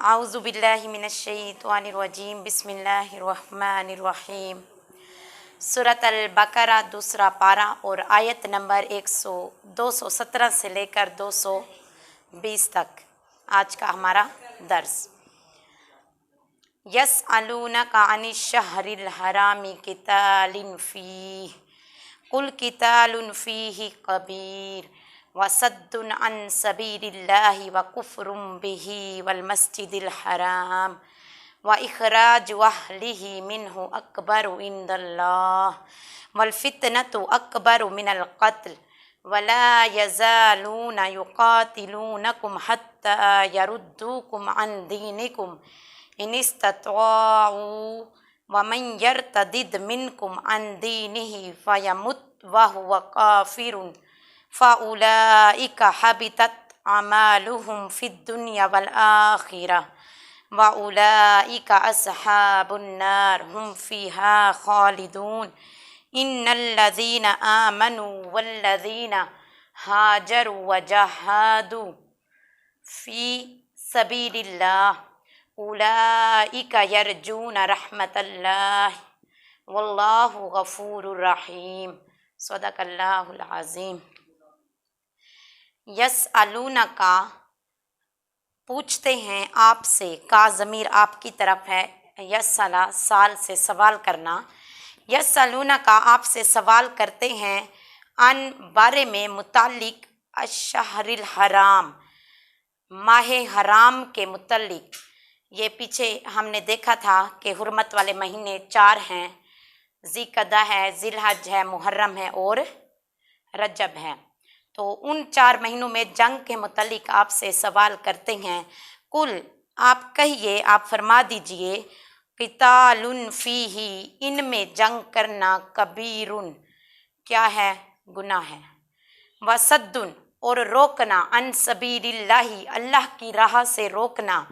आऊज़ु बिल्लाहि मिनश्शैतानिर्रजीम बिस्मिल्लाहिर्रहमानिर्रहीम। सूरत अल-बकरा दूसरा पारा और आयत नंबर 217 से लेकर 220 तक आज का हमारा दर्स। यसअलूनका अनिश-शहरिल हरामि क़ितालिन फ़ीहि कुल क़ितालुन फ़ीहि कबीर वसद्दुन अन सबीलिल्लाहि व कुफ्रुम बिही वल मस्जिदिल हराम व इखराजु अहलिही मिन्हु अकबरु इंदल्लाह वल फितनतु अकबरु मिनल क़त्ल वला यज़ालून युक़ातिलूनकुम हत्ता यरुद्दूकुम अन दीनिकुम इन इस्ततअू व मन यर्तदिद मिनकुम अन दीनिही फयमुत व हुवा काफ़िरुन फ़उलाइका हबितत अमालुहुम फ़िद्दुनिया वल आखिरह व उलाइका अस्हाबुन नार हुम फ़ीहा ख़ालिदून। इन्नल्लज़ीना आमनु वल्लज़ीना हाजरू व जहादू फ़ी सबीलिल्लाह उलाइका यरजून रहमतल्लाह वल्लाहु गफ़ूरुर रहीम। सदक़ल्लाहुल अज़ीम। यसअलूनका पूछते हैं आपसे, का ज़मीर आपकी तरफ है। यसअला साल से सवाल करना। यसअलूनका आपसे सवाल करते हैं अन बारे में मुतालिक अश-शहरिल हराम माहे हराम के मुतालिक। ये पीछे हमने देखा था कि हुर्मत वाले महीने 4 हैं, ज़िलक़दा है, ज़िलहज है, मुहर्रम है और रजब है। तो उन 4 महीनों में जंग के मुतालिक आपसे सवाल करते हैं। कुल आप कहिए, आप फरमा दीजिए, क़ितालुन फ़ीही इनमें जंग करना कबीरुन क्या है, गुनाह है। वसद्दुन और रोकना अन सबीलिल्लाही अल्लाह की राह से रोकना,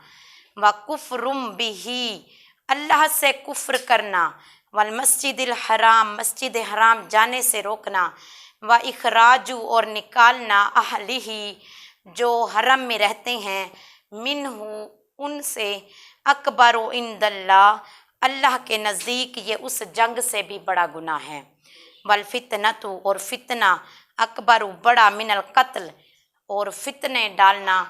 व कुफ्रुम बिही अल्लाह से कुफ्र करना, वल मस्जिदिल हराम मस्जिद हराम जाने से रोकना, व इखराजू और निकालना अहलिही जो हरम में रहते हैं, मिन्हु उनसे, अकबरो इंदल्लाह अल्लाह के नज़दीक ये उस जंग से भी बड़ा गुनाह है। वल फितनतु और फितना, अकबरु बड़ा, मिनल कत्ल और फितने डालना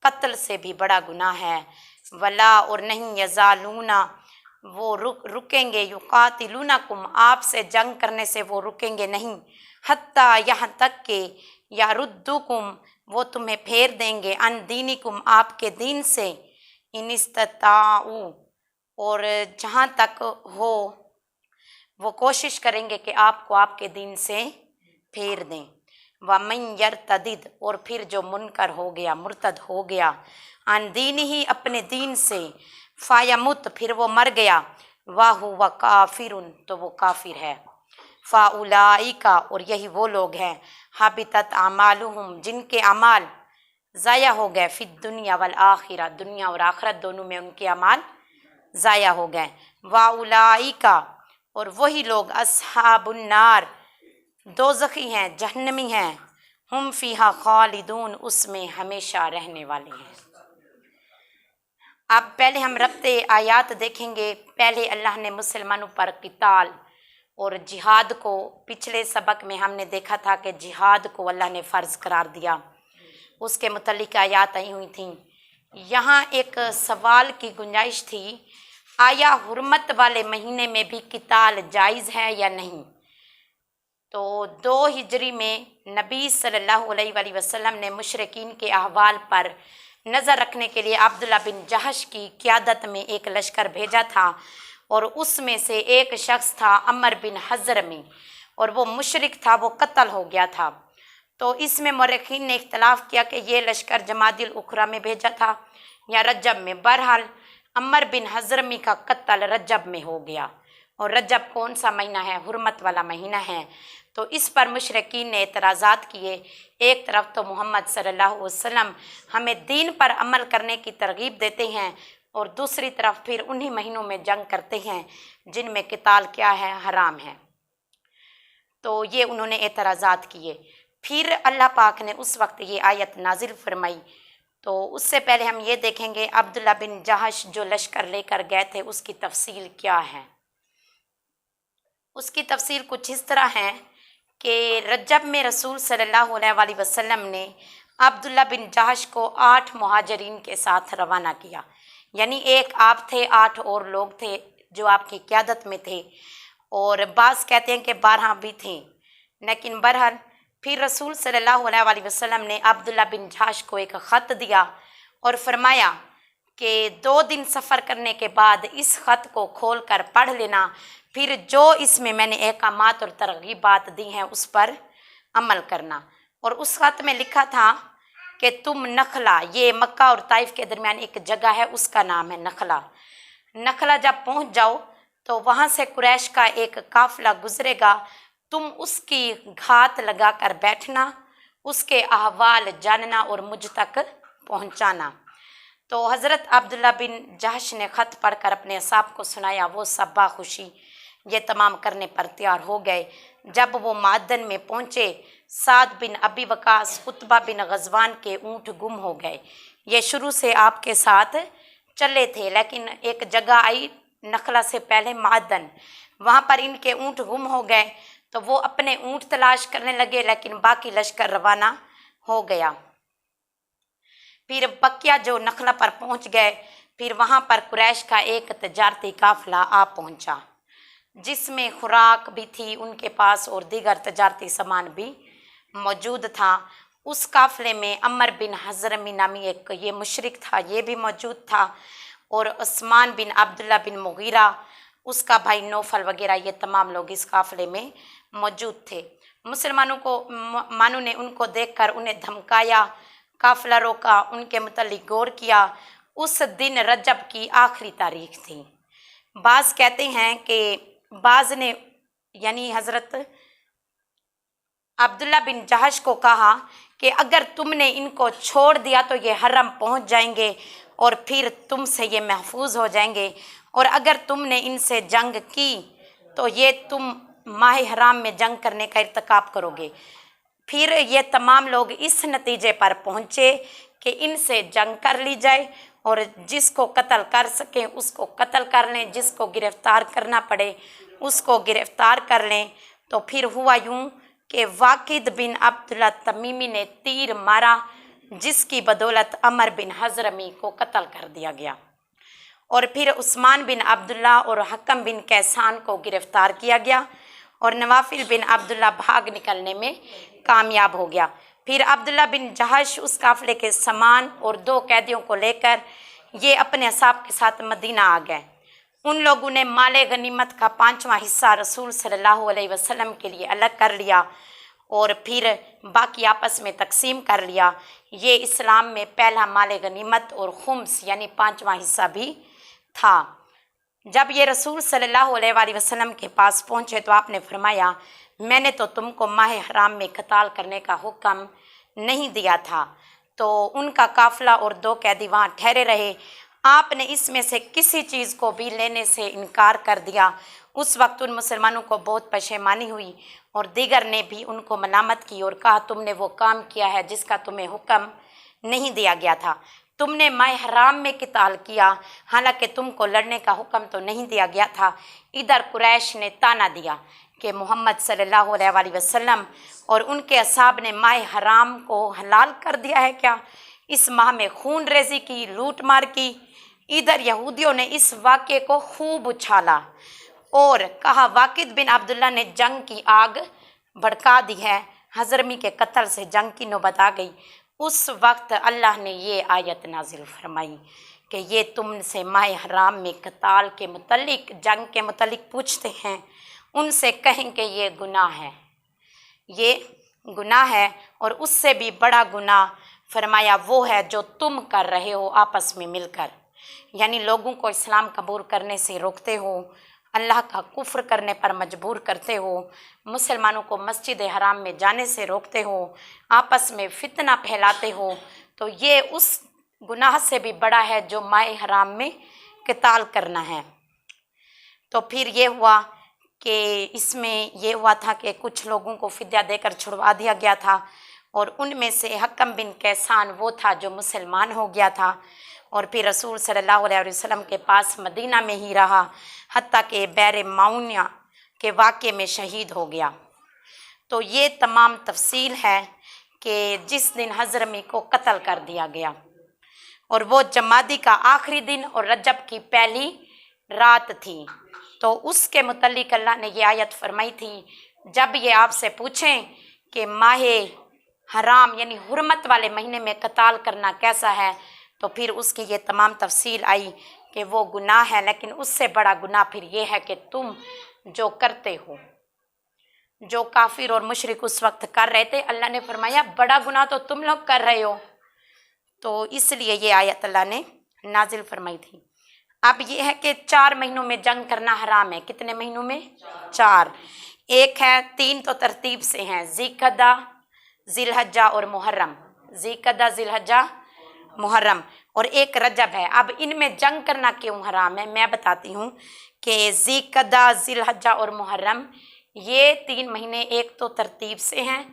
कत्ल से भी बड़ा गुनाह है। वला और नहीं यज़ालूना वो रुकेंगे, युक़ातिलूनकुम आपसे जंग करने से वो रुकेंगे नहीं, हत्ता यहाँ तक के यरुद्दुकुम वो तुम्हें फेर देंगे, अन दीनिकुम आपके दीन से, इन इस्तताऊ और जहाँ तक हो वो कोशिश करेंगे कि आपको आपके दीन से फेर दें। व मन यर्तदिद और फिर जो मुनकर हो गया, मुर्तद हो गया, अन दीन ही अपने दीन से, फ़ायमुत फिर वो मर गया, वाहु व काफ़िरुन तो वो काफिर है। फ़उलाइका और यही वो लोग हैं, हाबितत अमालुहुम जिनके अमाल ज़ाया हो गए, फ़िद दुनिया वल आखिरा दुनिया और आखिरत दोनों में उनके अमाल ज़ाया हो गए। वाउलाइका और वही लोग अस्हाबुन नार दोज़खी हैं, जहन्नमी हैं, हुम फ़ीहा ख़ालिदून उसमें हमेशा रहने वाले हैं। अब पहले हम रब्ते आयात देखेंगे। पहले अल्लाह ने मुसलमानों पर क़िताल और जिहाद को, पिछले सबक में हमने देखा था कि जिहाद को अल्लाह ने फ़र्ज़ करार दिया, उसके मुतल्लिक़ आयात आई हुई थी। यहाँ एक सवाल की गुंजाइश थी, आया हुर्मत वाले महीने में भी क़िताल जायज़ है या नहीं। तो 2 हिजरी में नबी सल्लल्लाहु अलैहि वसल्लम ने मुशरिकीन के अहवाल पर नज़र रखने के लिए अब्दुल्ला बिन जहश की क़ियादत में एक लश्कर भेजा था, और उसमें से एक शख्स था अमर बिन हज़रमी, और वो मुशरिक था, वो कत्ल हो गया था। तो इसमें मौरख़ीन ने इख्तलाफ किया कि ये लश्कर जमादिल उखरा में भेजा था या रजब में। बहरहाल अमर बिन हज़रमी का कत्ल रजब में हो गया, और रजब कौन सा महीना है, हुर्मत वाला महीना है। तो इस पर मुशरिकीन ने एतराज़ात किए। एक तरफ तो मोहम्मद सल्लल्लाहु अलैहि वसल्लम हमें दीन पर अमल करने की तरगीब देते हैं, और दूसरी तरफ फिर उन्हीं महीनों में जंग करते हैं जिनमें क़िताल क्या है, हराम है। तो ये उन्होंने एतराज़ात किए। फिर अल्लाह पाक ने उस वक्त ये आयत नाजिल फरमाई, تو اس سے پہلے ہم یہ دیکھیں گے عبداللہ بن جہش جو لشکر لے کر گئے تھے اس کی تفصیل کیا ہے۔ اس کی تفصیل کچھ اس طرح ہے کہ رجب میں رسول صلی اللہ علیہ وآلہ وسلم نے عبداللہ بن جہش کو 8 مہاجرین کے ساتھ روانہ کیا، یعنی ایک آپ تھے، 8 اور لوگ تھے جو آپ کی قیادت میں تھے، اور بعض کہتے ہیں کہ 12 بھی تھے، لیکن بہرحال پھر رسول صلی اللہ علیہ وآلہ وسلم نے عبداللہ بن جہش کو ایک خط دیا اور فرمایا کہ 2 دن سفر کرنے کے بعد اس خط کو کھول کر پڑھ لینا، پھر جو اس میں نے احکامات اور ترغیبات دی ہیں اس پر عمل کرنا۔ اور اس خط میں لکھا تھا کہ تم نخلا، یہ مکہ اور طائف کے درمیان ایک جگہ ہے، اس کا نام ہے نخلا، نخلا جب پہنچ جاؤ تو وہاں سے قریش کا ایک قافلہ گزرے گا، تم اس کی گھات لگا کر بیٹھنا، اس کے احوال جاننا اور مجھ تک پہنچانا۔ تو حضرت عبداللہ بن جہش نے خط پڑھ کر اپنے اصحاب کو سنایا، وہ سب باخوشی یہ تمام کرنے پر تیار ہو گئے۔ جب وہ معدن میں پہنچے، سعد بن ابی وقاص، عتبہ بن غزوان کے اونٹ گم ہو گئے۔ یہ شروع سے آپ کے ساتھ چلے تھے، لیکن ایک جگہ آئی نخلا سے پہلے معدن، وہاں پر ان کے اونٹ گم ہو گئے، تو وہ اپنے اونٹ تلاش کرنے لگے، لیکن باقی لشکر روانہ ہو گیا۔ پھر بقیہ جو نخلا پر پہنچ گئے، پھر وہاں پر قریش کا ایک تجارتی قافلہ آ پہنچا جس میں خوراک بھی تھی ان کے پاس اور دیگر تجارتی سامان بھی موجود تھا۔ اس قافلے میں عمر بن حضرمی نامی ایک یہ مشرک تھا، یہ بھی موجود تھا، اور عثمان بن عبداللہ بن مغیرہ، اس کا بھائی نوفل وغیرہ، یہ تمام لوگ اس قافلے میں موجود تھے۔ مسلمانوں نے ان کو دیکھ کر انہیں دھمکایا، قافلہ روکا، ان کے متعلق غور کیا۔ اس دن رجب کی آخری تاریخ تھی۔ بعض کہتے ہیں کہ بعض نے یعنی حضرت عبداللہ بن جہش کو کہا کہ اگر تم نے ان کو چھوڑ دیا تو یہ حرم پہنچ جائیں گے اور پھر تم سے یہ محفوظ ہو جائیں گے، اور اگر تم نے ان سے جنگ کی تو یہ تم ماہ حرام میں جنگ کرنے کا ارتکاب کرو گے۔ پھر یہ تمام لوگ اس نتیجے پر پہنچے کہ ان سے جنگ کر لی جائے، اور جس کو قتل کر سکیں اس کو قتل کر لیں، جس کو گرفتار کرنا پڑے اس کو گرفتار کر لیں۔ تو پھر ہوا یوں کہ واقد بن عبداللہ تمیمی نے تیر مارا، جس کی بدولت عمر بن حضرمی کو قتل کر دیا گیا، اور پھر عثمان بن عبداللہ اور حکم بن کیسان کو گرفتار کیا گیا، اور نوافل بن عبداللہ بھاگ نکلنے میں کامیاب ہو گیا۔ پھر عبداللہ بن جہش اس قافلے کے سامان اور 2 قیدیوں کو لے کر یہ اپنے اصحاب کے ساتھ مدینہ آ گئے۔ ان لوگوں نے مال غنیمت کا 5واں حصہ رسول صلی اللہ علیہ وسلم کے لیے الگ کر لیا اور پھر باقی آپس میں تقسیم کر لیا۔ یہ اسلام میں پہلا مال غنیمت اور خمس یعنی 5واں حصہ بھی تھا۔ جب یہ رسول صلی اللہ علیہ وآلہ وسلم کے پاس پہنچے تو آپ نے فرمایا، میں نے تو تم کو ماہ حرام میں قتال کرنے کا حکم نہیں دیا تھا۔ تو ان کا قافلہ اور 2 قیدی وہاں ٹھہرے رہے۔ آپ نے اس میں سے کسی چیز کو بھی لینے سے انکار کر دیا۔ اس وقت ان مسلمانوں کو بہت پشیمانی ہوئی، اور دیگر نے بھی ان کو ملامت کی اور کہا، تم نے وہ کام کیا ہے جس کا تمہیں حکم نہیں دیا گیا تھا، تم نے ماہ حرام میں قتال کیا، حالانکہ تم کو لڑنے کا حکم تو نہیں دیا گیا تھا۔ ادھر قریش نے تانا دیا کہ محمد صلی اللہ علیہ وآلہ وسلم اور ان کے اصحاب نے ماہ حرام کو حلال کر دیا ہے کیا؟ اس ماہ میں خون ریزی کی، لوٹ مار کی۔ ادھر یہودیوں نے اس واقعے کو خوب اچھالا اور کہا، واقد بن عبداللہ نے جنگ کی آگ بھڑکا دی ہے، حضرمی کے قتل سے جنگ کی نوبت آ گئی۔ اس وقت اللہ نے یہ آیت نازل فرمائی کہ یہ تم سے ماہ حرام میں قتال کے متعلق، جنگ کے متعلق پوچھتے ہیں، ان سے کہیں کہ یہ گناہ ہے، یہ گناہ ہے، اور اس سے بھی بڑا گناہ فرمایا وہ ہے جو تم کر رہے ہو آپس میں مل کر، یعنی لوگوں کو اسلام قبول کرنے سے روکتے ہو، اللہ کا کفر کرنے پر مجبور کرتے ہو، مسلمانوں کو مسجد حرام میں جانے سے روکتے ہو، آپس میں فتنہ پھیلاتے ہو، تو یہ اس گناہ سے بھی بڑا ہے جو ماہ حرام میں قتال کرنا ہے۔ تو پھر یہ ہوا کہ اس میں یہ ہوا تھا کہ کچھ لوگوں کو فدیہ دے کر چھڑوا دیا گیا تھا، اور ان میں سے حکم بن کیسان وہ تھا جو مسلمان ہو گیا تھا، اور پھر رسول صلی اللہ علیہ وسلم کے پاس مدینہ میں ہی رہا حتیٰ کہ بئر معونیہ کے واقعے میں شہید ہو گیا۔ تو یہ تمام تفصیل ہے کہ جس دن حضرمی کو قتل کر دیا گیا، اور وہ جمادی کا آخری دن اور رجب کی پہلی رات تھی۔ تو اس کے متعلق اللہ نے یہ آیت فرمائی تھی، جب یہ آپ سے پوچھیں کہ ماہ حرام یعنی حرمت والے مہینے میں قتال کرنا کیسا ہے، تو پھر اس کی یہ تمام تفصیل آئی کہ وہ گناہ ہے، لیکن اس سے بڑا گناہ پھر یہ ہے کہ تم جو کرتے ہو، جو کافر اور مشرک اس وقت کر رہے تھے، اللہ نے فرمایا بڑا گناہ تو تم لوگ کر رہے ہو، تو اس لیے یہ آیت اللہ نے نازل فرمائی تھی۔ اب یہ ہے کہ 4 مہینوں میں جنگ کرنا حرام ہے۔ کتنے مہینوں میں؟ 4۔ ایک ہے، 3 تو ترتیب سے ہیں، ذی القعدہ، ذی الحجہ اور محرم۔ ذی القعدہ، ذی الحجہ، محرم، اور ایک رجب ہے۔ اب ان میں جنگ کرنا کیوں حرام ہے میں بتاتی ہوں کہ ذی القعدہ، ذی الحجہ اور محرم یہ 3 مہینے ایک تو ترتیب سے ہیں،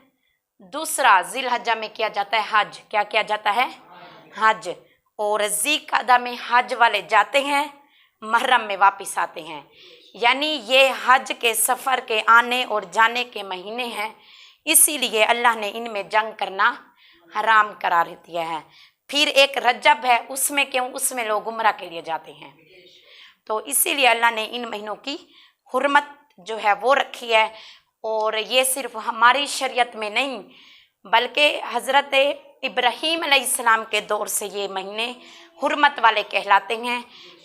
دوسرا ذی الحجہ میں کیا جاتا ہے حج۔ کیا کیا جاتا ہے؟ حج۔ اور ذی القعدہ میں حج والے جاتے ہیں، محرم میں واپس آتے ہیں، یعنی یہ حج کے سفر کے آنے اور جانے کے مہینے ہیں، اسی لیے اللہ نے ان میں جنگ کرنا حرام قرار دیا ہے۔ پھر ایک رجب ہے، اس میں کیوں؟ اس میں لوگ عمرہ کے لیے جاتے ہیں، تو اسی لیے اللہ نے ان مہینوں کی حرمت جو ہے وہ رکھی ہے۔ اور یہ صرف ہماری شریعت میں نہیں بلکہ حضرت ابراہیم علیہ السلام کے دور سے یہ مہینے حرمت والے کہلاتے ہیں،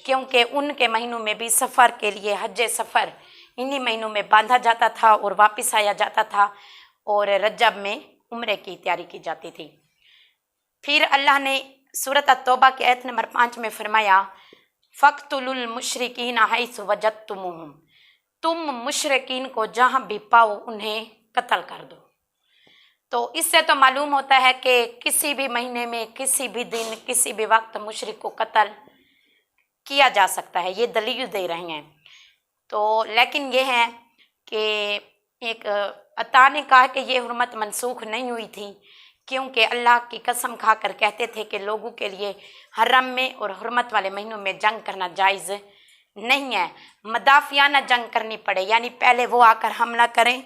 کیونکہ ان کے مہینوں میں بھی سفر کے لیے حج سفر انہی مہینوں میں باندھا جاتا تھا اور واپس آیا جاتا تھا، اور رجب میں عمرے کی تیاری کی جاتی تھی۔ پھر اللہ نے سورۃ التوبہ کی آیت نمبر 5 میں فرمایا فَاقْتُلُوا الْمُشْرِكِينَ حَيْثُ وَجَدتُّمُوهُمْ، تم مشرکین کو جہاں بھی پاؤ انہیں قتل کر دو۔ تو اس سے تو معلوم ہوتا ہے کہ کسی بھی مہینے میں، کسی بھی دن، کسی بھی وقت مشرک کو قتل کیا جا سکتا ہے، یہ دلیل دے رہے ہیں۔ تو لیکن یہ ہے کہ ایک عطا نے کہا کہ یہ حرمت منسوخ نہیں ہوئی تھی، کیونکہ اللہ کی قسم کھا کر کہتے تھے کہ لوگوں کے لیے حرم میں اور حرمت والے مہینوں میں جنگ کرنا جائز نہیں ہے، مدافعانہ جنگ کرنی پڑے، یعنی پہلے وہ آ کر حملہ کریں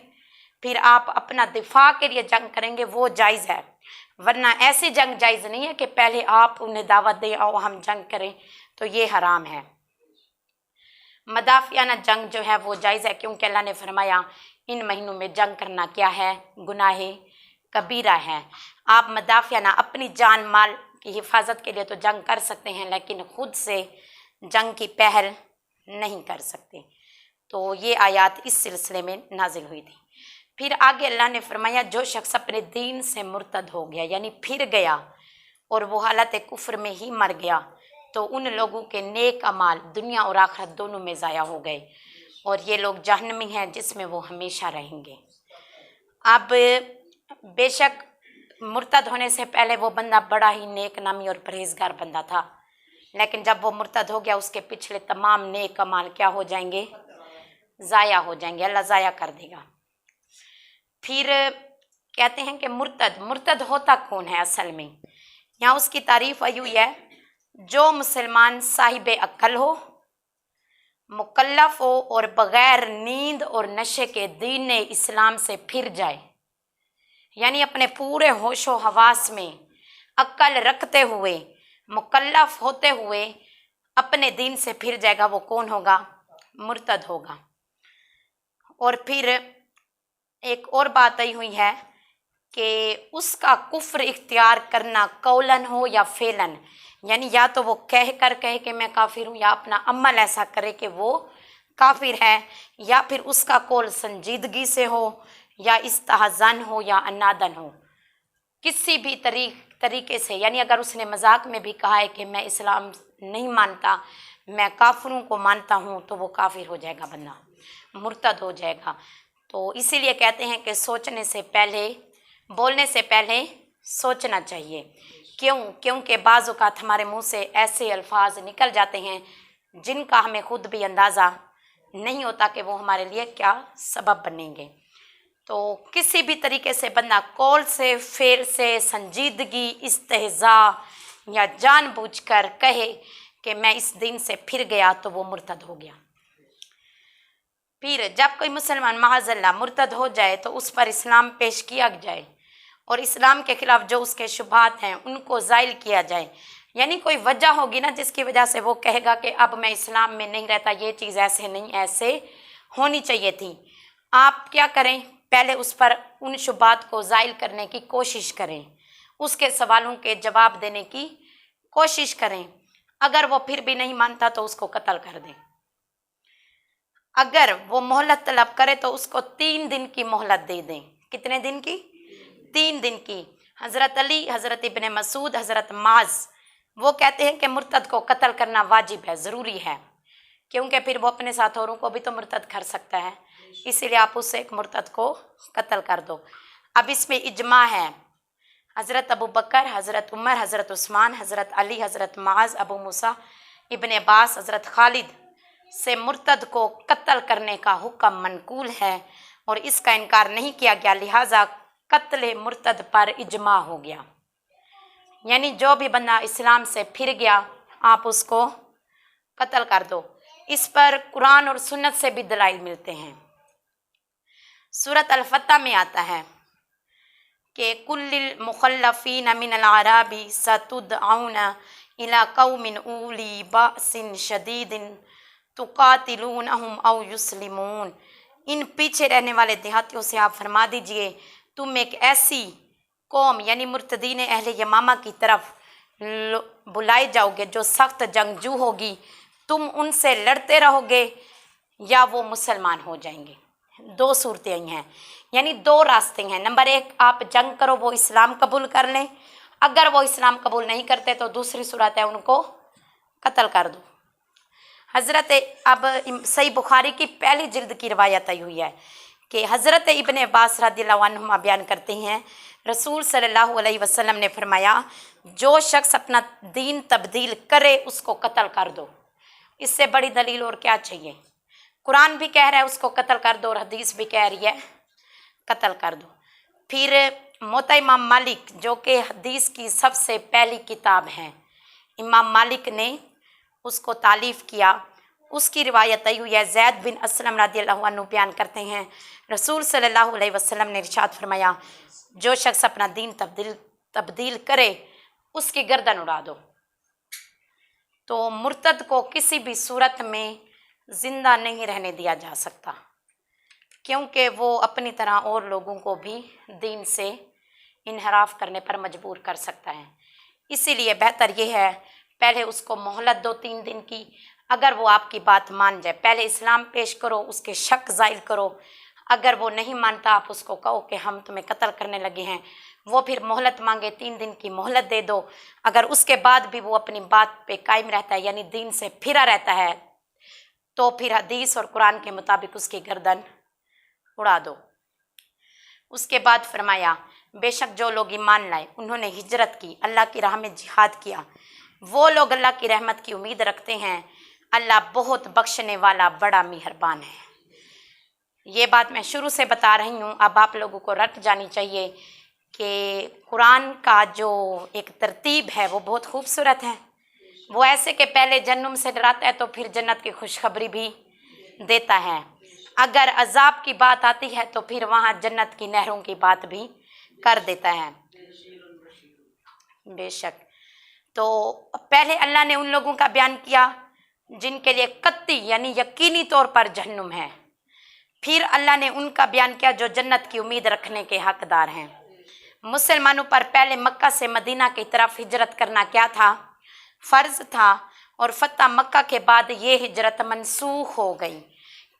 پھر آپ اپنا دفاع کے لیے جنگ کریں گے، وہ جائز ہے، ورنہ ایسی جنگ جائز نہیں ہے کہ پہلے آپ انہیں دعوت دیں آؤ ہم جنگ کریں، تو یہ حرام ہے۔ مدافعانہ جنگ جو ہے وہ جائز ہے، کیونکہ اللہ نے فرمایا ان مہینوں میں جنگ کرنا کیا ہے؟ گناہ کبیرہ ہے۔ آپ مدافعانہ اپنی جان مال کی حفاظت کے لیے تو جنگ کر سکتے ہیں، لیکن خود سے جنگ کی پہل نہیں کر سکتے۔ تو یہ آیات اس سلسلے میں نازل ہوئی تھی۔ پھر آگے اللہ نے فرمایا جو شخص اپنے دین سے مرتد ہو گیا یعنی پھر گیا اور وہ حالت کفر میں ہی مر گیا، تو ان لوگوں کے نیک اعمال دنیا اور آخرت دونوں میں ضائع ہو گئے، اور یہ لوگ جہنمی ہیں جس میں وہ ہمیشہ رہیں گے۔ اب بے شک مرتد ہونے سے پہلے وہ بندہ بڑا ہی نیک نامی اور پرہیزگار بندہ تھا، لیکن جب وہ مرتد ہو گیا اس کے پچھلے تمام نیک اعمال کیا ہو جائیں گے؟ ضائع ہو جائیں گے، اللہ ضائع کر دے گا۔ پھر کہتے ہیں کہ مرتد ہوتا کون ہے اصل میں؟ یہاں اس کی تعریف آئی ہوئی ہے، جو مسلمان صاحب عقل ہو، مکلف ہو اور بغیر نیند اور نشے کے دین اسلام سے پھر جائے، یعنی اپنے پورے ہوش و حواس میں عقل رکھتے ہوئے، مکلف ہوتے ہوئے اپنے دین سے پھر جائے گا، وہ کون ہوگا؟ مرتد ہوگا۔ اور پھر ایک اور بات آئی ہوئی ہے کہ اس کا کفر اختیار کرنا قولاً ہو یا فعلاً، یعنی یا تو وہ کہے کہ میں کافر ہوں، یا اپنا عمل ایسا کرے کہ وہ کافر ہے، یا پھر اس کا قول سنجیدگی سے ہو یا استہزاءً ہو یا عناداً ہو، کسی بھی طریقے سے، یعنی اگر اس نے مذاق میں بھی کہا ہے کہ میں اسلام نہیں مانتا، میں کافروں کو مانتا ہوں، تو وہ کافر ہو جائے گا، بندہ مرتد ہو جائے گا۔ تو اسی لیے کہتے ہیں کہ سوچنے سے پہلے، بولنے سے پہلے سوچنا چاہیے۔ کیونکہ بعض اوقات ہمارے منہ سے ایسے الفاظ نکل جاتے ہیں جن کا ہمیں خود بھی اندازہ نہیں ہوتا کہ وہ ہمارے لیے کیا سبب بنیں گے۔ तो किसी भी तरीके से बंदा कौल से, फेर से, संजीदगी, इस्तेहज़ा या जानबूझकर कहे कि मैं इस दिन से फिर गया तो वो मुर्तद हो गया। फिर जब कोई मुसलमान माअज़ल्लाह मुर्तद हो जाए तो उस पर इस्लाम पेश किया जाए और इस्लाम के ख़िलाफ़ जो उसके शुबहात हैं उनको ज़ाइल किया जाए। यानी कोई वजह होगी ना जिसकी वजह से वो कहेगा कि अब मैं इस्लाम में नहीं रहता, ये चीज़ ऐसे नहीं, ऐसे होनी चाहिए थी। आप क्या करें, पहले उस पर उन शुबहात को ज़ाइल करने की कोशिश करें, उसके सवालों के जवाब देने की कोशिश करें। अगर वो फिर भी नहीं मानता तो उसको कत्ल कर दें। अगर वो मोहलत तलब करे तो उसको 3 दिन की मोहलत दे दें। कितने दिन की? 3 दिन की। हज़रत अली, हज़रत इब्न मसूद, हज़रत माज वो कहते हैं कि मुर्तद को कत्ल करना वाजिब है, ज़रूरी है, क्योंकि फिर वो अपने साथ औरों को भी तो मुर्तद कर सकता है, इसीलिए आप उससे एक मुर्तद को कत्ल कर दो। अब इसमें इजमा है, हज़रत अबू बकर, हज़रत उमर, हज़रत उस्मान, हज़रत अली, हज़रत माज, अबू मूसा, इब्न अब्बास, हज़रत खालिद से मुर्तद को कत्ल करने का हुक्म मनकूल है और इसका इनकार नहीं किया गया, लिहाजा कत्ल मुर्तद पर इजमा हो गया। यानी जो भी बंदा इस्लाम से फिर गया आप उसको कत्ल कर दो। इस पर कुरान और सुन्नत से भी दलाइल मिलते हैं। सूरत अल-फतह में आता है कि कुल्लिल मुखल्लफीन मिनल अराबी सतुदऔन इला कौमिन उली बासिन शदीदिन तुकातिलूनहुम औ युस्लिमून। इन पीछे रहने वाले देहातियों से आप फरमा दीजिए तुम एक ऐसी कौम यानी मुर्तदीन अहले यमामा की तरफ बुलाए जाओगे जो सख्त जंगजू होगी, तुम उनसे लड़ते रहोगे या वो मुसलमान हो जाएंगे। 2 सूरतें आई हैं, यानी 2 रास्ते हैं। नंबर 1 आप जंग करो, वो इस्लाम कबूल कर लें, अगर वो इस्लाम कबूल नहीं करते तो दूसरी सूरत है उनको कत्ल कर दो। हज़रत अब सही बुखारी की पहली जिल्द की रवायत आई हुई है कि हज़रत इब्न अब्बास रज़ियल्लाहु अन्हुमा बयान करते हैं रसूल सल्लल्लाहु अलैहि वसल्लम ने फरमाया जो शख्स अपना दीन तब्दील करे उसको कत्ल कर दो। इससे बड़ी दलील और क्या चाहिए? कुरान भी कह रहा है उसको कत्ल कर दो और हदीस भी कह रही है कत्ल कर दो। फिर मोता इमाम मालिक जो कि हदीस की सबसे पहली किताब है, इमाम मालिक ने उसको तालीफ़ किया, उसकी रिवायत आई हुई है। ज़ैद बिन असलम रज़ियल्लाहु अन्हु बयान करते हैं रसूल सल्लल्लाहु अलैहि वसल्लम ने इरशाद फरमाया जो शख्स अपना दीन तब्दील करे उसकी गर्दन उड़ा दो। तो मुर्तद को किसी भी सूरत में ज़िंदा नहीं रहने दिया जा सकता, क्योंकि वो अपनी तरह और लोगों को भी दीन से इनहराफ करने पर मजबूर कर सकता है। इसीलिए बेहतर ये है पहले उसको मोहलत दो 3 दिन की। अगर वो आपकी बात मान जाए, पहले इस्लाम पेश करो, उसके शक ज़ाहिर करो। अगर वो नहीं मानता आप उसको कहो कि हम तुम्हें कत्ल करने लगे हैं, वो फिर मोहलत मांगे, 3 दिन की मोहलत दे दो। अगर उसके बाद भी वो अपनी बात पे कायम रहता है यानी दीन से फिरा रहता है तो फिर हदीस और कुरान के मुताबिक उसकी गर्दन उड़ा दो। उसके बाद फरमाया बेशक जो लोग ईमान लाए, उन्होंने हिजरत की, अल्लाह की राह में जिहाद किया, वो लोग अल्लाह की रहमत की उम्मीद रखते हैं। अल्लाह बहुत बख्शने वाला बड़ा मेहरबान है। ये बात मैं शुरू से बता रही हूँ, अब आप लोगों को रट जानी चाहिए कि कुरान का जो एक तरतीब है वो बहुत खूबसूरत है। वो ऐसे कि पहले जहन्नुम से डराता है तो फिर जन्नत की खुशखबरी भी देता है। अगर अजाब की बात आती है तो फिर वहाँ जन्नत की नहरों की बात भी कर देता है। बेशक तो पहले अल्लाह ने उन लोगों का बयान किया जिनके लिए कत्ती यानी यकीनी तौर पर जहन्नुम है। फिर अल्लाह ने उनका बयान किया जो जन्नत की उम्मीद रखने के हकदार हैं। मुसलमानों पर पहले मक्का से मदीना की तरफ हिजरत करना क्या था? फ़र्ज़ था, और फतह मक्का के बाद ये हिजरत मनसूख हो गई।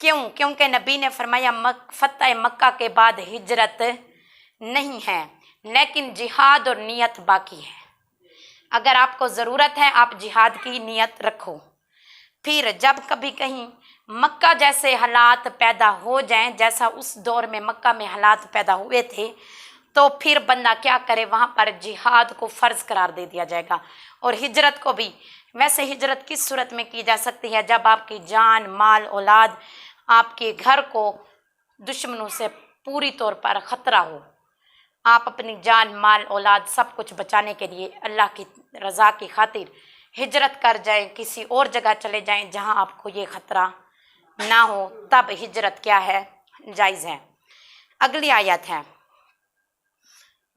क्यों? क्योंकि नबी ने फरमाया फतह मक्का के बाद हिजरत नहीं है, लेकिन जिहाद और नियत बाकी है। अगर आपको ज़रूरत है आप जिहाद की नियत रखो। फिर जब कभी कहीं मक्का जैसे हालात पैदा हो जाएं, जैसा उस दौर में मक्का में हालात पैदा हुए थे, तो फिर बंदा क्या करे, वहाँ पर जिहाद को फ़र्ज़ करार दे दिया जाएगा और हिजरत को भी। वैसे हिजरत किस सूरत में की जा सकती है? जब आपकी जान, माल, औलाद, आपके घर को दुश्मनों से पूरी तौर पर ख़तरा हो, आप अपनी जान माल औलाद सब कुछ बचाने के लिए अल्लाह की रज़ा की खातिर हिजरत कर जाएं, किसी और जगह चले जाएं जहां आपको ये ख़तरा ना हो, तब हिजरत क्या है, जायज़ है। अगली आयत है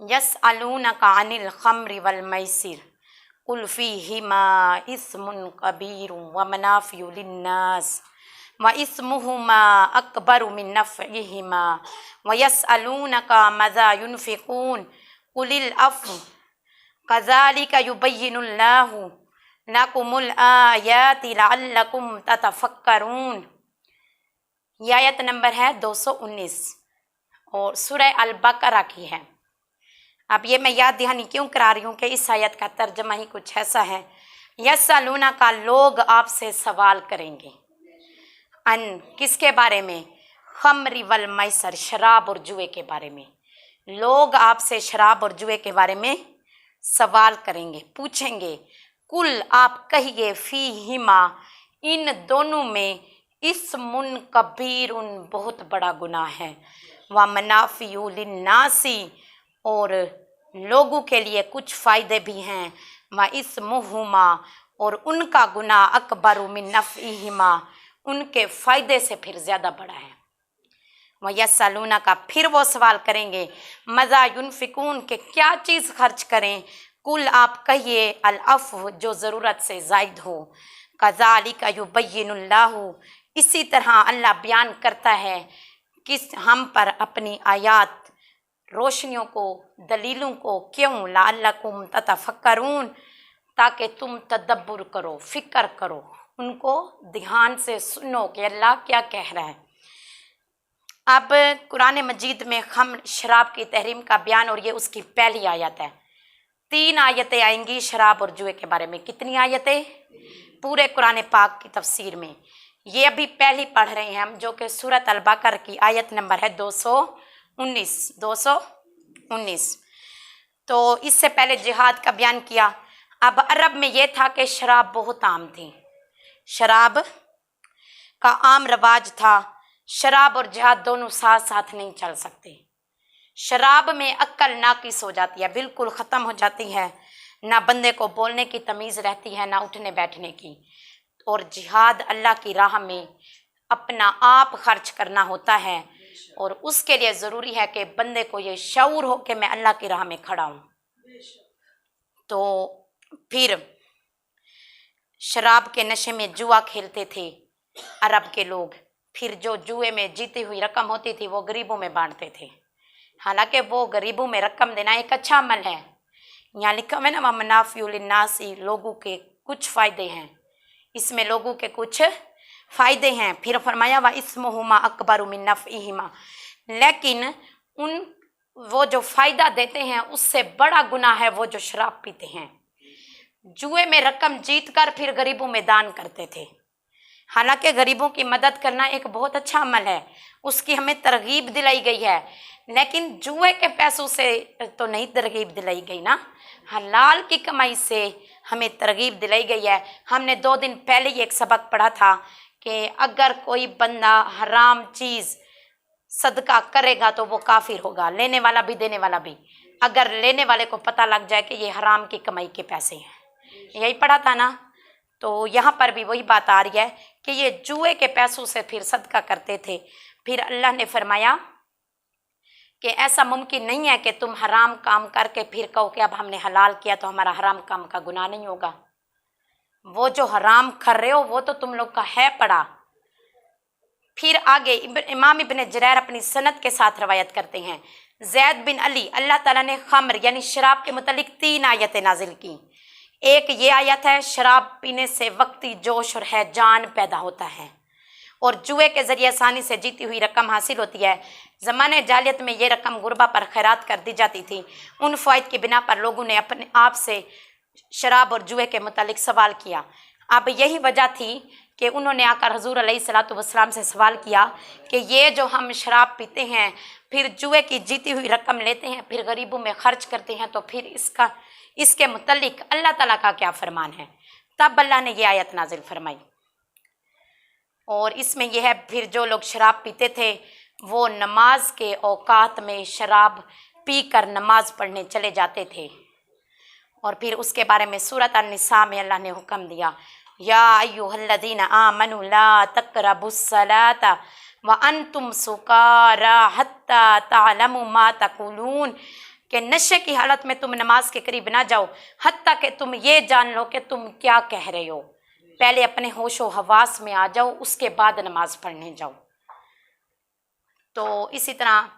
यसअलूनका अनिल खम्रि वल मैसिर कुल फ़ीहिमा इस्मुन कबीरुन व मनाफ़िउ लिन्नास व इस्मुहुमा अकबरु मिन नफ़इहिमा व यसअलूनका मज़ा युनफ़िक़ून कुलिल अफ़्व कज़ालिका युबय्यिनुल्लाहु लकुमुल आयाति लअल्लकुम ततफ़क्करून। ये आयत नंबर है 219 और सूरह अल-बक़रा की है। अब ये मैं याद दहानी क्यों करा रही हूँ कि इस आयत का तर्जमा ही कुछ ऐसा है, यसअलूना का लोग आपसे सवाल करेंगे, अन किसके बारे में, खम्रि वल मैसर शराब और जुए के बारे में। लोग आपसे शराब और जुए के बारे में सवाल करेंगे, पूछेंगे। कुल आप कहिए, फ़ीहिमा इन दोनों में, इस्मुन कबीरुन बहुत बड़ा गुनाह है, व मनाफ़िउ लिन्नासी और लोगों के लिए कुछ फ़ायदे भी हैं, व इस्मुहुमा और उनका गुनाह अकबरु मिन नफ़इहिमा उनके फ़ायदे से फिर ज़्यादा बड़ा है। व यसअलूना का फिर वो सवाल करेंगे, मज़ा युनफ़िक़ून के क्या चीज़ खर्च करें। कुल आप कहिए अल अफ़्व जो ज़रूरत से ज़ायद हो, कज़ालिका युबय्यिनुल्लाहु इसी तरह अल्लाह बयान करता है किस हम पर अपनी आयात रोशनियों को, दलीलों को, क्यों, लअल्लकुम ततफ़क्करून ताकि तुम तदब्बुर करो, फ़िक्र करो, उनको ध्यान से सुनो कि अल्लाह क्या कह रहा है। अब कुरान मजीद में खम्र शराब की तहरीम का बयान और ये उसकी पहली आयत है। 3 आयतें आएंगी शराब और जुए के बारे में। कितनी आयतें पूरे कुरान पाक की तफसीर में? ये अभी पहली पढ़ रहे हैं हम, जो कि सूरत अल-बक़रा की आयत नंबर है 219। तो इससे पहले जिहाद का बयान किया। अब अरब में ये था कि शराब बहुत आम थी, शराब का आम रवाज था। शराब और जिहाद दोनों साथ साथ नहीं चल सकते। शराब में अक्ल नाकिस हो जाती है, बिल्कुल ख़त्म हो जाती है, ना बंदे को बोलने की तमीज़ रहती है, ना उठने बैठने की। और जिहाद अल्लाह की राह में अपना आप खर्च करना होता है, और उसके लिए ज़रूरी है कि बंदे को ये शऊर हो कि मैं अल्लाह की राह में खड़ा हूँ। तो फिर शराब के नशे में जुआ खेलते थे अरब के लोग। फिर जो जुए में जीती हुई रकम होती थी वो गरीबों में बांटते थे। हालांकि वो गरीबों में रकम देना एक अच्छा अमल है। यहाँ लिखा हुआ है ना, मनाफ़िउ लिन्नासी लोगों के कुछ फ़ायदे हैं, इसमें लोगों के कुछ फ़ायदे हैं। फिर फरमाया व इस्मुहुमा अकबरु मिन नफ़इहिमा, लेकिन वो जो फ़ायदा देते हैं उससे बड़ा गुनाह है वो जो शराब पीते हैं। जुए में रकम जीत कर फिर गरीबों में दान करते थे। हालांकि गरीबों की मदद करना एक बहुत अच्छा अमल है, उसकी हमें तरगीब दिलाई गई है, लेकिन जुए के पैसों से तो नहीं तरगीब दिलाई गई ना, हलाल की कमाई से हमें तरगीब दिलाई गई है। हमने 2 दिन पहले ही एक सबक पढ़ा था कि अगर कोई बंदा हराम चीज़ सदका करेगा तो वो काफिर होगा, लेने वाला भी देने वाला भी, अगर लेने वाले को पता लग जाए कि ये हराम की कमाई के पैसे हैं। यही पढ़ा था ना। तो यहाँ पर भी वही बात आ रही है कि ये जुए के पैसों से फिर सदका करते थे। फिर अल्लाह ने फरमाया कि ऐसा मुमकिन नहीं है कि तुम हराम काम करके फिर कहो कि अब हमने हलाल किया तो हमारा हराम काम का गुनाह नहीं होगा। वो जो हराम कर रहे हो वो तो तुम लोग का है पड़ा। फिर आगे इमाम इब्न जरैर अपनी सनद के साथ रवायत करते हैं, ज़ैद बिन अली अल्लाह ताला ने खम्र यानी शराब के मुतालिक 3 आयतें नाजिल की। एक ये आयत है, शराब पीने से वक्ती जोश और हैजान पैदा होता है और जुए के ज़रिए आसानी से जीती हुई रकम हासिल होती है। ज़माने जालियत में ये रकम गुरबा पर खैरात कर दी जाती थी। उन फ़वाइद की बिना पर लोगों ने अपने आप से शराब और जुए के मुतालिक सवाल किया। अब यही वजह थी कि उन्होंने आकर हुज़ूर अलैहिस्सलातु वस्सलाम से सवाल किया कि ये जो हम शराब पीते हैं, फिर जुए की जीती हुई रकम लेते हैं, फिर गरीबों में ख़र्च करते हैं, तो फिर इसके मुतल्लिक अल्लाह ताला का क्या फरमान है। तब अल्लाह ने ये आयत नाजिल फरमाई और इसमें यह है, फिर जो लोग शराब पीते थे वो नमाज के औकात में शराब पी कर नमाज पढ़ने चले जाते थे। और फिर उसके बारे में सूरत अन-निसा में अल्लाह ने हुक्म दिया, या अय्युहल्लज़ीना आमनु ला तक़रबुस्सलाता व अंतुम सुकारा हत्ता तालमू मा तक़ूलून, कि नशे की हालत में तुम नमाज के करीब ना जाओ हत्ता कि तुम ये जान लो कि तुम क्या कह रहे हो। पहले अपने होशो हवास में आ जाओ, उसके बाद नमाज पढ़ने जाओ। तो इसी तरह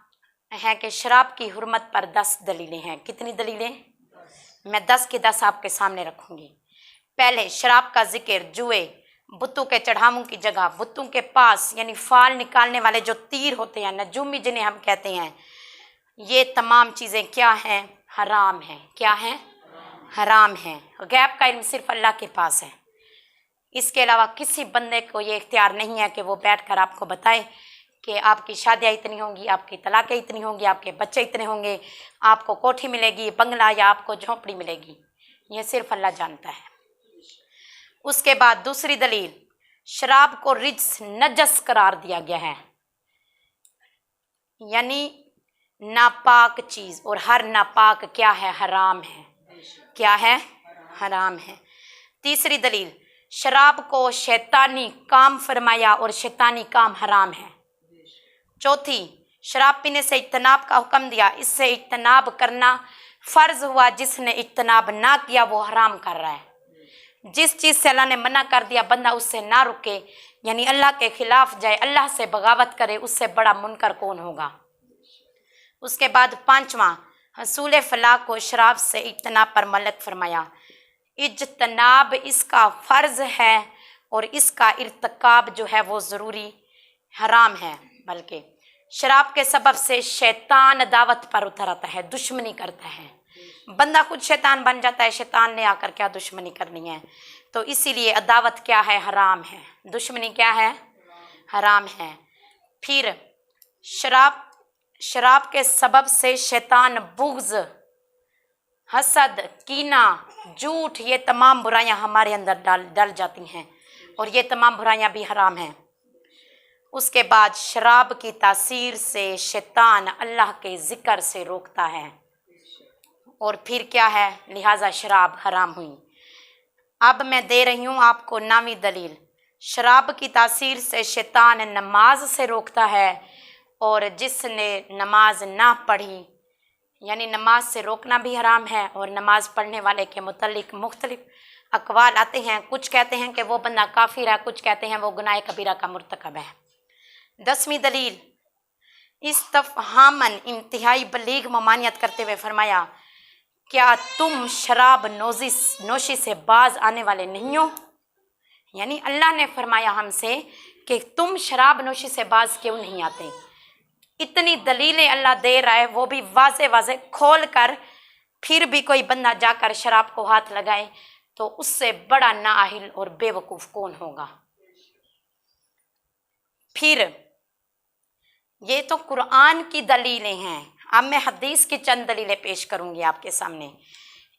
है कि शराब की हुर्मत पर 10 दलीलें हैं। कितनी दलीलें? मैं 10 की 10 आपके सामने रखूँगी। पहले, शराब का जिक्र, जुए, बुतों के चढ़ावों की जगह, बुतों के पास यानी फाल निकालने वाले जो तीर होते हैं, नजूमी जिन्हें हम कहते हैं, ये तमाम चीज़ें क्या हैं? हराम हैं। क्या हैं? हराम हैं। गैब का इल्म सिर्फ अल्लाह के पास है। इसके अलावा किसी बंदे को ये इख्तियार नहीं है कि वो बैठकर आपको बताए कि आपकी शादियाँ इतनी होंगी, आपकी तलाक़ें इतनी होंगी, आपके बच्चे इतने होंगे, आपको कोठी मिलेगी, बंगला, या आपको झोंपड़ी मिलेगी। ये सिर्फ अल्लाह जानता है। उसके बाद दूसरी दलील, शराब को रिज्स, नजस करार दिया गया है, यानी नापाक चीज़, और हर नापाक क्या है? हराम है। क्या है? हराम है। तीसरी दलील, शराब को शैतानी काम फरमाया और शैतानी काम हराम है। चौथी, शराब पीने से इज्तनाब का हुक्म दिया, इससे इज्तनाब करना फ़र्ज हुआ, जिसने इज्तनाब ना किया वो हराम कर रहा है। जिस चीज़ से अल्लाह ने मना कर दिया बंदा उससे ना रुके, यानी अल्लाह के ख़िलाफ़ जाए, अल्लाह से बगावत करे, उससे बड़ा मुनकर कौन होगा। उसके बाद पाँचवां, हसूल फलाह को शराब से इज्तनाब पर मलक फरमाया। इज्तनाब इसका फ़र्ज़ है और इसका इर्तिकाब जो है वो ज़रूरी हराम है। बल्कि शराब के सबब से शैतान दावत पर उतर आता है, दुश्मनी करता है, बंदा खुद शैतान बन जाता है। शैतान ने आकर क्या दुश्मनी करनी है? तो इसीलिए अदावत क्या है? हराम है। दुश्मनी क्या है? हराम है। फिर शराब के सबब से शैतान बुग़्ज़, हसद, कीना, झूठ, ये तमाम बुराइयां हमारे अंदर डल जाती हैं, और ये तमाम बुराइयां भी हराम हैं। उसके बाद शराब की तासीर से शैतान अल्लाह के ज़िक्र से रोकता है, और फिर क्या है? लिहाजा शराब हराम हुई। अब मैं दे रही हूँ आपको 9वीं दलील, शराब की तासीर से शैतान नमाज से रोकता है, और जिसने नमाज ना पढ़ी, यानी नमाज से रोकना भी हराम है। और नमाज पढ़ने वाले के मुतल्लिक मुख्तलिफ अक़वाल आते हैं। कुछ कहते हैं कि वो बंदा काफिर है, कुछ कहते हैं वो गुनाह कबीरा का मुर्तकब है। 10वीं दलील, इस्तफ़हामन, इंतहाई बलीग ममानियत करते हुए फरमाया, क्या तुम शराब नोशी से बाज आने वाले नहीं हो? यानी अल्लाह ने फरमाया हमसे कि तुम शराब नोशी से बाज क्यों नहीं आते। इतनी दलीलें अल्लाह दे रहा है, वो भी वाज़े खोल कर, फिर भी कोई बंदा जाकर शराब को हाथ लगाए तो उससे बड़ा नाअहिल और बेवकूफ़ कौन होगा। फिर ये तो कुरान की दलीलें हैं। अब मैं हदीस की चंद दलीलें पेश करूंगी आपके सामने।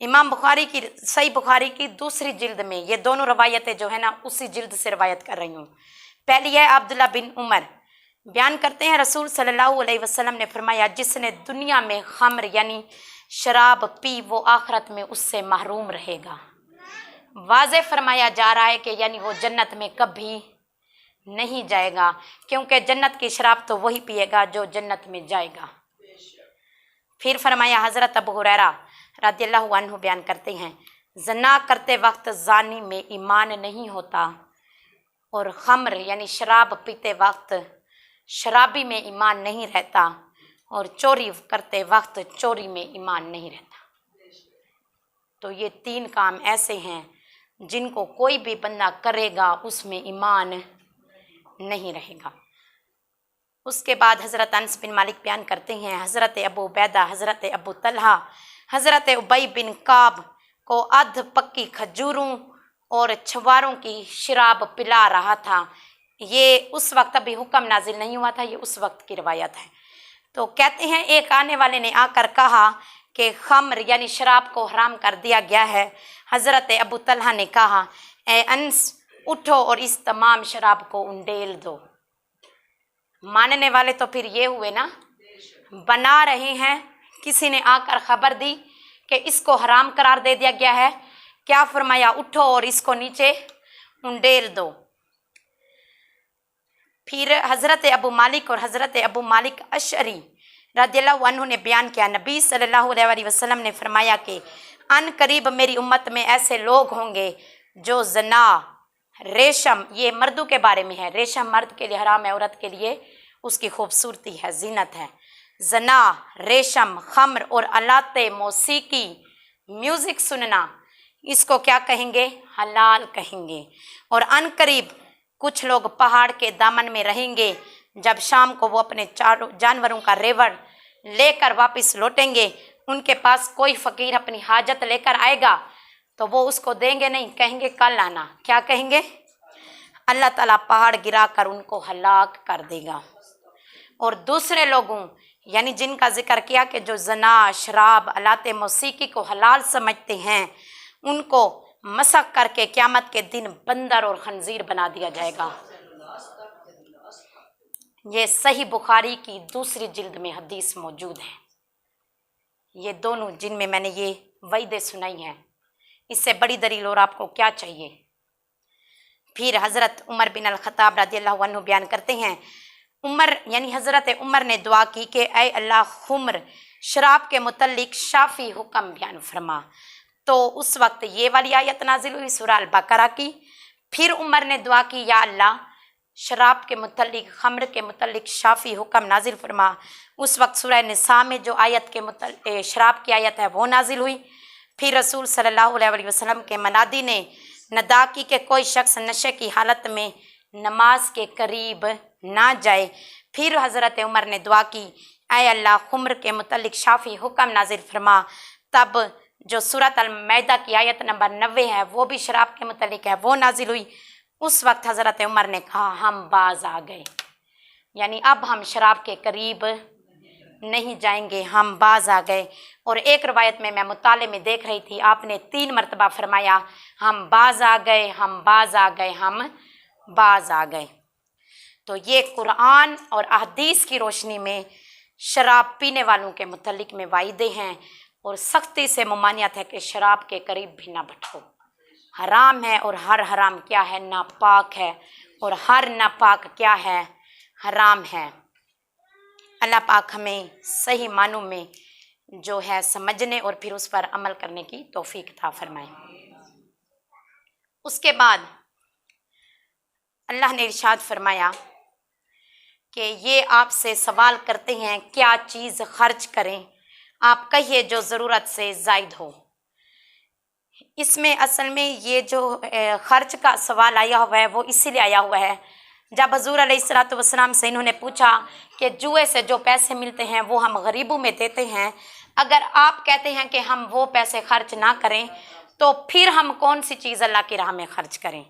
इमाम बुखारी की, सही बुखारी की 2री जिल्द में ये दोनों रवायतें जो है ना उसी जिल्द से रवायत कर रही हूँ। पहली है अब्दुल्ला बिन उमर बयान करते हैं, रसूल सल्लल्लाहु अलैहि वसल्लम ने फरमाया, जिसने दुनिया में खम्र यानी शराब पी वो आखिरत में उससे महरूम रहेगा। वाज़े फरमाया जा रहा है कि यानी वो जन्नत में कभी नहीं जाएगा, क्योंकि जन्नत की शराब तो वही पिएगा जो जन्नत में जाएगा। फिर फरमाया, हज़रत अबू हुरैरा रज़ियल्लाहु अन्हु बयान करते हैं, ज़ना करते वक्त ज़ानी में ईमान नहीं होता, और खम्र यानी शराब पीते वक्त शराबी में ईमान नहीं रहता, और चोरी करते वक्त चोरी में ईमान नहीं रहता। तो ये 3 काम ऐसे हैं जिनको कोई भी बंदा करेगा उसमें ईमान नहीं रहेगा। उसके बाद हज़रत अनस बिन मालिक बयान करते हैं, हज़रत अबू उबैदा, हज़रत अबू तलहा, हज़रत उबई बिन काब को अध पक्की खजूरों और छवारों की शराब पिला रहा था। ये उस वक्त अभी हुक्म नाजिल नहीं हुआ था, ये उस वक्त की रवायत है। तो कहते हैं एक आने वाले ने आकर कहा कि खम्र यानी शराब को हराम कर दिया गया है। हज़रत अबू तलहा ने कहा, ए अनस उठो और इस तमाम शराब को उंडेल दो। मानने वाले तो फिर ये हुए ना, बना रहे हैं। किसी ने आकर खबर दी कि इसको हराम करार दे दिया गया है, क्या फरमाया, उठो और इसको नीचे उंडेल दो। फिर हज़रत अबू मालिक और हज़रत अबू मालिक अशअरी रज़ियल्लाहु अन्हु ने बयान किया, नबी सल्लल्लाहु अलैहि वसल्लम ने फरमाया कि अन करीब मेरी उम्मत में ऐसे लोग होंगे जो जना, रेशम, ये मर्दों के बारे में है, रेशम मर्द के लिए हराम है, औरत के लिए उसकी खूबसूरती है, जीनत है। जना, रेशम, खम्र और अलाते मौसीकी, म्यूज़िक सुनना, इसको क्या कहेंगे, हलाल कहेंगे। और अन करीब कुछ लोग पहाड़ के दामन में रहेंगे, जब शाम को वो अपने चारों जानवरों का रेवड़ लेकर वापस लौटेंगे, उनके पास कोई फ़कीर अपनी हाजत लेकर आएगा तो वो उसको देंगे नहीं, कहेंगे कल आना। क्या कहेंगे, अल्लाह ताला पहाड़ गिरा कर उनको हलाक कर देगा। और दूसरे लोगों यानी जिनका जिक्र किया कि जो जना, शराब, अलाते मौसीकी को हलाल समझते हैं, उनको मसक करके क़यामत के दिन बंदर और खंजीर बना दिया जाएगा। ये सही बुखारी की दूसरी जिल्द में हदीस मौजूद है। ये दोनों जिनमें मैंने ये वईदें सुनाई हैं, इससे बड़ी दलील और आपको क्या चाहिए। फिर हज़रत उमर बिन अल-खत्ताब रज़ियल्लाहु अन्हु बयान करते हैं, उमर यानी हज़रत उमर ने दुआ की कि ऐ अल्लाह, खुम्र, शराब के मुतल्लिक शाफ़ी हुक्म बयान फरमा। तो उस वक्त ये वाली आयत नाजिल हुई सूरह अल-बकरा की। फिर उमर ने दुआ की, या अल्लाह, शराब के मुतल्लिक, खम्र के मुतल्लिक शाफ़ी हुक्म नाजिल फरमा। उस वक्त सूरह निसा में जो आयत के मुतल्लिक शराब की आयत है वो नाजिल हुई। फिर रसूल सल्लल्लाहु अलैहि वसल्लम के मनादी ने नदा की कि कोई शख्स नशे की हालत में नमाज के करीब ना जाए। फिर हज़रत उमर ने दुआ की, ऐ अल्लाह, खुम्र के मुतल्लिक शाफ़ी हुक्म नाजिल फरमा। तब जो सूरत अल-मैदा की आयत नंबर 90 है वो भी शराब के मुतल्लिक है, वो नाजिल हुई। उस वक्त हज़रत उमर ने कहा, हम बाज आ गए, यानी अब हम शराब के करीब नहीं जाएंगे, हम बाज आ गए। और एक रवायत में मैं मुताले में देख रही थी, आपने 3 मरतबा फरमाया, हम बाज आ गए, हम बाज आ गए, हम बाज आ गए। तो ये कुरान और अहदीस की रोशनी में शराब पीने वालों के मुतल्लिक में वाइदे हैं और सख्ती से ममानियत है कि शराब के करीब भी ना बैठो, हराम है। और हर हराम क्या है, नापाक है, और हर नापाक क्या है, हराम है। अल्लाह पाक हमें सही मानों में जो है समझने और फिर उस पर अमल करने की तौफीक अता फरमाए। उसके बाद अल्लाह ने इरशाद फरमाया कि ये आपसे सवाल करते हैं क्या चीज़ खर्च करें, आप कहिए जो ज़रूरत से ज़ायद हो। इसमें असल में ये जो ख़र्च का सवाल आया हुआ है वो इसीलिए आया हुआ है, जब हज़ूर अलैहिस्सलातु वस्सलाम से इन्होंने पूछा कि जुए से जो पैसे मिलते हैं वो हम गरीबों में देते हैं, अगर आप कहते हैं कि हम वो पैसे खर्च ना करें तो फिर हम कौन सी चीज़ अल्लाह की राह में खर्च करें।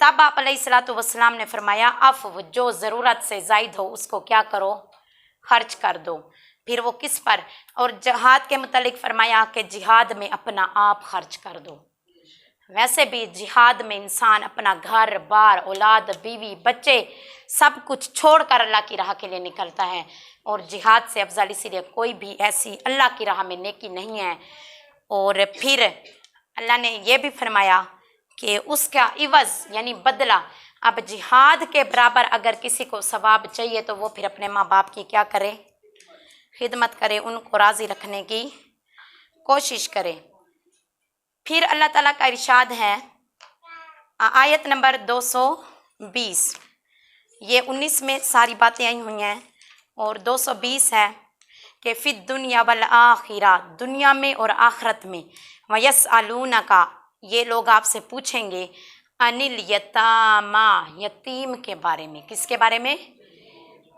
तब आप अलैहिस्सलातु वस्सलाम ने फरमाया, अफ़, जो ज़रूरत से ज़ायद हो उसको क्या करो, खर्च कर दो। फिर वो किस पर, और जिहाद के मुतल्लिक फरमाया कि जिहाद में अपना आप खर्च कर दो। वैसे भी जिहाद में इंसान अपना घर बार, औलाद, बीवी, बच्चे सब कुछ छोड़ कर अल्लाह की राह के लिए निकलता है, और जिहाद से अफजल इसीलिए कोई भी ऐसी अल्लाह की राह में नेकी नहीं है। और फिर अल्लाह ने यह भी फरमाया कि उसका इवज़ यानी बदला, अब जिहाद के बराबर अगर किसी को सवाब चाहिए तो वो फिर अपने माँ बाप की क्या करे, खिदमत करे, उनको राज़ी रखने की कोशिश करे। फिर अल्लाह ताला का इरशाद है आयत नंबर 220, ये 19 में सारी बातें आई हुई हैं, और 220 है कि फिद दुनिया वल आखिरा, दुनिया में और आखरत में, वयसअलूनका, ये लोग आपसे पूछेंगे, अनिल यतामा, यतीम के बारे में। किसके बारे में?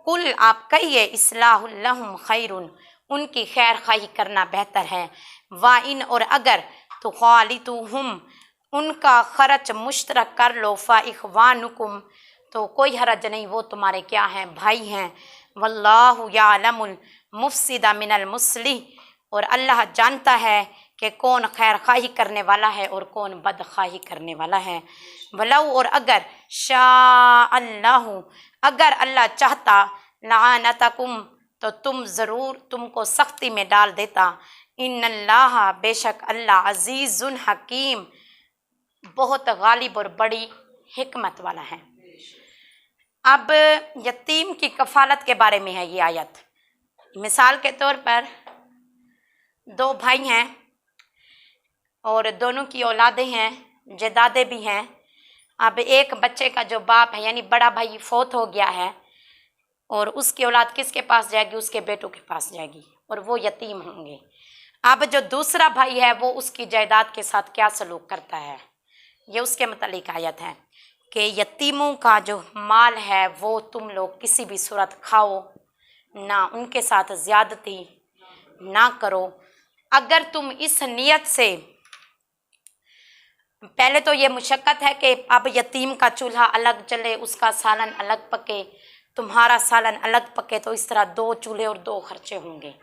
कुल, आप कहिए, इस्लाहुल लहुम खैरुन, उनकी खैर खाही करना बेहतर है। वाइन, और अगर तो खालितुहुम, उनका खर्च मुश्तरक कर लो, फ़ा इख्वानुकुम, तो कोई हरज नहीं, वो तुम्हारे क्या हैं, भाई हैं। वल्लाहु यालमुल मुफ़सिदा मिनल मुस्लिह, और अल्लाह जानता है कि कौन खैर खाही करने वाला है और कौन बदखाही करने वाला है। वलौ, और अगर, शाअल्लाहु, अगर अल्लाह चाहता, लआनतकुम, तो तुमको सख्ती में डाल देता। इन्नल्लाह, बेशक अल्लाह, अजीजुन हकीम, बहुत गालिब और बड़ी हिकमत वाला है। अब यतीम की कफालत के बारे में है ये आयत। मिसाल के तौर पर दो भाई हैं और दोनों की औलादें हैं, जदादे भी हैं। अब एक बच्चे का जो बाप है यानी बड़ा भाई फौत हो गया है और उसकी औलाद किसके पास जाएगी? उसके बेटों के पास जाएगी और वो यतीम होंगे। अब जो दूसरा भाई है वो उसकी जायदाद के साथ क्या सलूक करता है, ये उसके मुतालिक आयत है कि यतीमों का जो माल है वो तुम लोग किसी भी सूरत खाओ ना, उनके साथ ज़्यादती ना करो। अगर तुम इस नियत से, पहले तो ये मुशक्क़त है कि अब यतीम का चूल्हा अलग जले, उसका सालन अलग पके, तुम्हारा सालन अलग पके, तो इस तरह दो चूल्हे और दो खर्चे होंगे।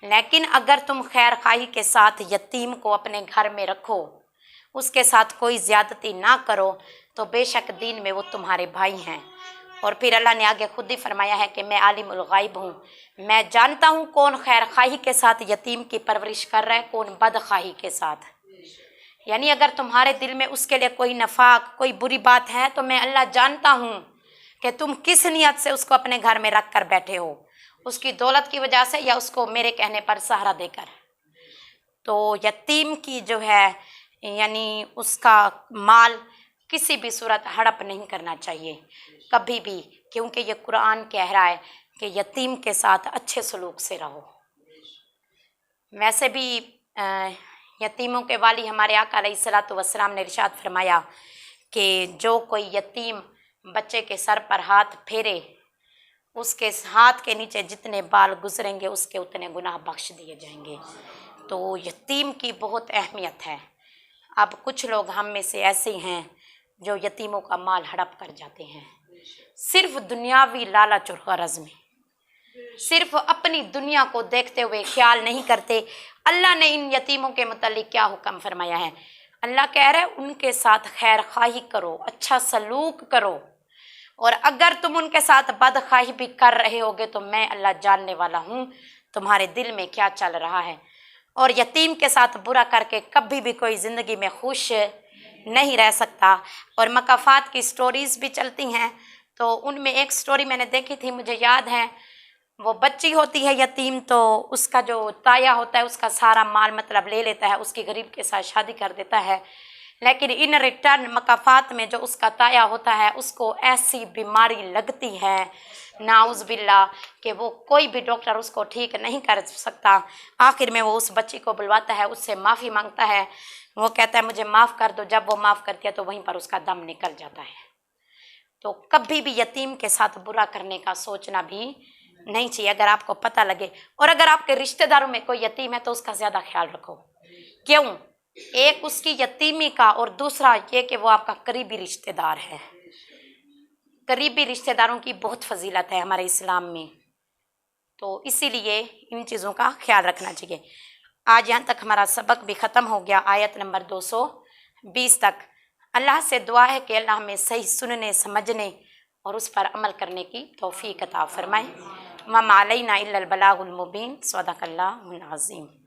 लेकिन अगर तुम खैर खाही के साथ यतीम को अपने घर में रखो, उसके साथ कोई ज़्यादती ना करो, तो बेशक दीन में वो तुम्हारे भाई हैं। और फिर अल्लाह ने आगे खुद ही फरमाया है कि मैं आलिमुल गायब हूँ, मैं जानता हूँ कौन खैर खाही के साथ यतीम की परवरिश कर रहा है, कौन बदखाही के साथ। यानी अगर तुम्हारे दिल में उसके लिए कोई नफाक, कोई बुरी बात है, तो मैं अल्लाह जानता हूँ कि तुम किस नियत से उसको अपने घर में रख कर बैठे हो, उसकी दौलत की वजह से या उसको मेरे कहने पर सहारा देकर। तो यतीम की जो है यानी उसका माल किसी भी सूरत हड़प नहीं करना चाहिए कभी भी, क्योंकि ये कुरान कह रहा है कि यतीम के साथ अच्छे सलूक से रहो। वैसे भी यतीमों के वाली हमारे आका अलैहिस्सलातु वस्सलाम ने इरशाद फरमाया कि जो कोई यतीम बच्चे के सर पर हाथ फेरे, उसके हाथ के नीचे जितने बाल गुजरेंगे उसके उतने गुनाह बख्श दिए जाएंगे। तो यतीम की बहुत अहमियत है। अब कुछ लोग हम में से ऐसे हैं जो यतीमों का माल हड़प कर जाते हैं, सिर्फ दुनियावी लालच और गरज में, सिर्फ अपनी दुनिया को देखते हुए ख्याल नहीं करते। अल्लाह ने इन यतीमों के मुतालिक क्या हुक्म फरमाया है? अल्लाह कह रहे हैं उनके साथ खैर खाही करो, अच्छा सलूक करो, और अगर तुम उनके साथ बदखाही भी कर रहे होगे तो मैं अल्लाह जानने वाला हूँ तुम्हारे दिल में क्या चल रहा है। और यतीम के साथ बुरा करके कभी भी कोई ज़िंदगी में खुश नहीं रह सकता। और मकाफात की स्टोरीज़ भी चलती हैं, तो उनमें एक स्टोरी मैंने देखी थी, मुझे याद है, वो बच्ची होती है यतीम, तो उसका जो ताया होता है उसका सारा माल मतलब ले लेता है, उसकी गरीब के साथ शादी कर देता है। लेकिन इन रिटर्न मकाफात में जो उसका ताया होता है उसको ऐसी बीमारी लगती है नाउज़ बिल्ला कि वो कोई भी डॉक्टर उसको ठीक नहीं कर सकता। आखिर में वो उस बच्ची को बुलवाता है, उससे माफ़ी मांगता है, वो कहता है मुझे माफ़ कर दो। जब वो माफ़ करती है तो वहीं पर उसका दम निकल जाता है। तो कभी भी यतीम के साथ बुरा करने का सोचना भी नहीं चाहिए अगर आपको पता लगे। और अगर आपके रिश्तेदारों में कोई यतीम है तो उसका ज़्यादा ख्याल रखो। क्यों? एक उसकी यतीमी का और दूसरा ये कि वो आपका करीबी रिश्तेदार है। करीबी रिश्तेदारों की बहुत फजीलत है हमारे इस्लाम में, तो इसीलिए इन चीज़ों का ख्याल रखना चाहिए। आज यहाँ तक हमारा सबक भी ख़त्म हो गया, आयत नंबर 220 तक। अल्लाह से दुआ है कि अल्लाह हमें सही सुनने, समझने और उस पर अमल करने की तौफीक अता फरमाए। वमा अलैना इल्लल बलागुल मुबीन। सदक़ल्लाहुल अज़ीम।